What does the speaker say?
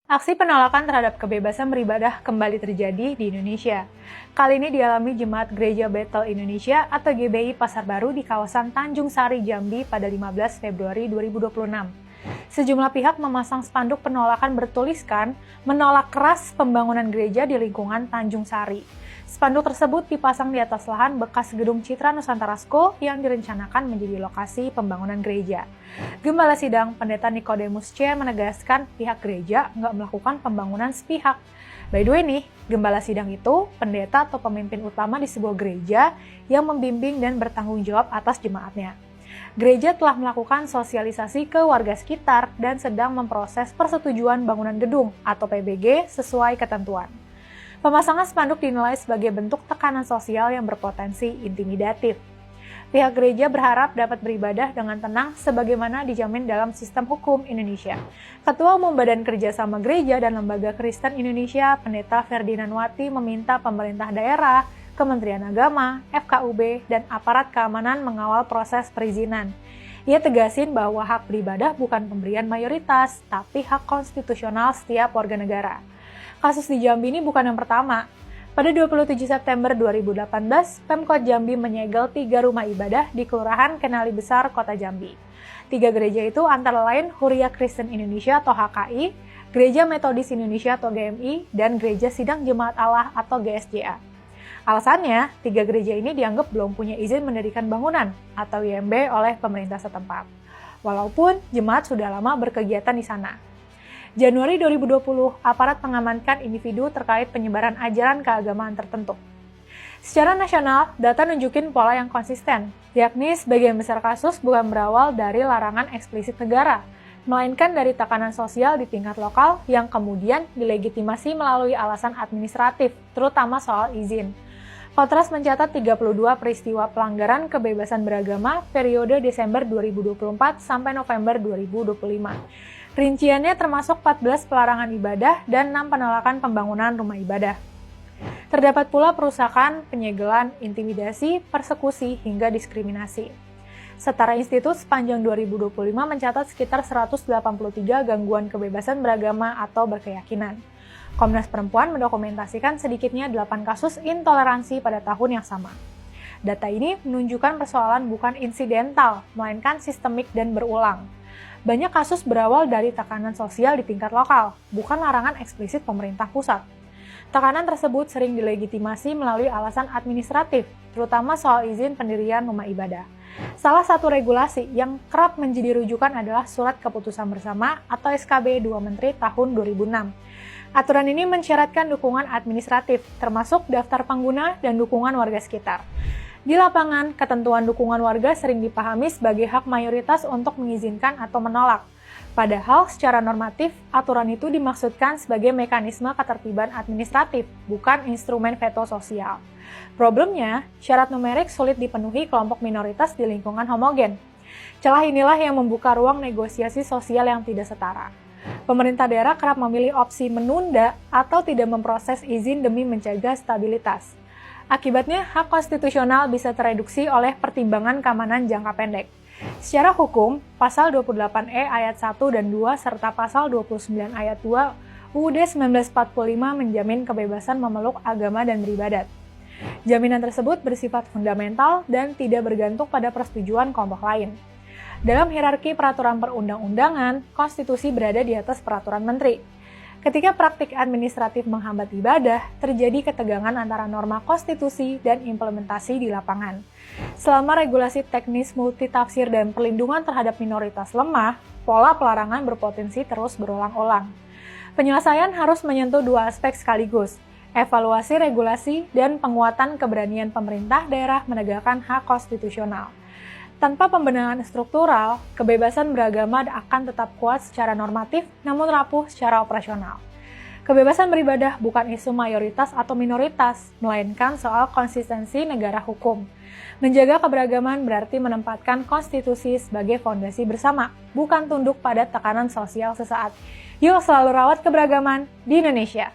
Aksi penolakan terhadap kebebasan beribadah kembali terjadi di Indonesia. Kali ini dialami Jemaat Gereja Bethel Indonesia atau GBI Pasar Baru di kawasan Tanjung Sari, Jambi pada 15 Februari 2026. Sejumlah pihak memasang spanduk penolakan bertuliskan menolak keras pembangunan gereja di lingkungan Tanjung Sari. Spanduk tersebut dipasang di atas lahan bekas gedung Citra Nusantara School yang direncanakan menjadi lokasi pembangunan gereja. Gembala Sidang Pendeta Nikodemus C. menegaskan pihak gereja nggak melakukan pembangunan sepihak. By the way nih, Gembala Sidang itu pendeta atau pemimpin utama di sebuah gereja yang membimbing dan bertanggung jawab atas jemaatnya. Gereja telah melakukan sosialisasi ke warga sekitar dan sedang memproses persetujuan bangunan gedung atau PBG sesuai ketentuan. Pemasangan spanduk dinilai sebagai bentuk tekanan sosial yang berpotensi intimidatif. Pihak gereja berharap dapat beribadah dengan tenang sebagaimana dijamin dalam sistem hukum Indonesia. Ketua Umum Badan Kerjasama Gereja dan Lembaga Kristen Indonesia, Pendeta Ferdinand Wati, meminta pemerintah daerah, Kementerian Agama, FKUB, dan aparat keamanan mengawal proses perizinan. Ia tegasin bahwa hak beribadah bukan pemberian mayoritas, tapi hak konstitusional setiap warga negara. Kasus di Jambi ini bukan yang pertama. Pada 27 September 2018, Pemkot Jambi menyegel 3 rumah ibadah di Kelurahan Kenali Besar, Kota Jambi. 3 gereja itu antara lain Huria Kristen Indonesia atau HKI, Gereja Metodis Indonesia atau GMI, dan Gereja Sidang Jemaat Allah atau GSJA. Alasannya, 3 gereja ini dianggap belum punya izin mendirikan bangunan atau IMB oleh pemerintah setempat. Walaupun jemaat sudah lama berkegiatan di sana. Januari 2020, aparat mengamankan individu terkait penyebaran ajaran keagamaan tertentu. Secara nasional, data nunjukin pola yang konsisten, yakni sebagian besar kasus bukan berawal dari larangan eksplisit negara, melainkan dari tekanan sosial di tingkat lokal yang kemudian dilegitimasi melalui alasan administratif, terutama soal izin. Kontras mencatat 32 peristiwa pelanggaran kebebasan beragama periode Desember 2024 sampai November 2025. Rinciannya termasuk 14 pelarangan ibadah dan 6 penolakan pembangunan rumah ibadah. Terdapat pula perusakan, penyegelan, intimidasi, persekusi, hingga diskriminasi. Setara institut sepanjang 2025 mencatat sekitar 183 gangguan kebebasan beragama atau berkeyakinan. Komnas Perempuan mendokumentasikan sedikitnya 8 kasus intoleransi pada tahun yang sama. Data ini menunjukkan persoalan bukan insidental, melainkan sistemik dan berulang. Banyak kasus berawal dari tekanan sosial di tingkat lokal, bukan larangan eksplisit pemerintah pusat. Tekanan tersebut sering dilegitimasi melalui alasan administratif, terutama soal izin pendirian rumah ibadah. Salah satu regulasi yang kerap menjadi rujukan adalah Surat Keputusan Bersama atau SKB 2 Menteri tahun 2006. Aturan ini mensyaratkan dukungan administratif, termasuk daftar pengguna dan dukungan warga sekitar. Di lapangan, ketentuan dukungan warga sering dipahami sebagai hak mayoritas untuk mengizinkan atau menolak. Padahal, secara normatif, aturan itu dimaksudkan sebagai mekanisme ketertiban administratif, bukan instrumen veto sosial. Problemnya, syarat numerik sulit dipenuhi kelompok minoritas di lingkungan homogen. Celah inilah yang membuka ruang negosiasi sosial yang tidak setara. Pemerintah daerah kerap memilih opsi menunda atau tidak memproses izin demi menjaga stabilitas. Akibatnya, hak konstitusional bisa tereduksi oleh pertimbangan keamanan jangka pendek. Secara hukum, Pasal 28E ayat 1 dan 2 serta Pasal 29 ayat 2 UUD 1945 menjamin kebebasan memeluk agama dan beribadat. Jaminan tersebut bersifat fundamental dan tidak bergantung pada persetujuan kelompok lain. Dalam hierarki peraturan perundang-undangan, konstitusi berada di atas peraturan menteri. Ketika praktik administratif menghambat ibadah, terjadi ketegangan antara norma konstitusi dan implementasi di lapangan. Selama regulasi teknis multitafsir dan perlindungan terhadap minoritas lemah, pola pelarangan berpotensi terus berulang-ulang. Penyelesaian harus menyentuh 2 aspek sekaligus, evaluasi regulasi dan penguatan keberanian pemerintah daerah menegakkan hak konstitusional. Tanpa pembenahan struktural, kebebasan beragama akan tetap kuat secara normatif namun rapuh secara operasional. Kebebasan beribadah bukan isu mayoritas atau minoritas, melainkan soal konsistensi negara hukum. Menjaga keberagaman berarti menempatkan konstitusi sebagai fondasi bersama, bukan tunduk pada tekanan sosial sesaat. Yuk selalu rawat keberagaman di Indonesia.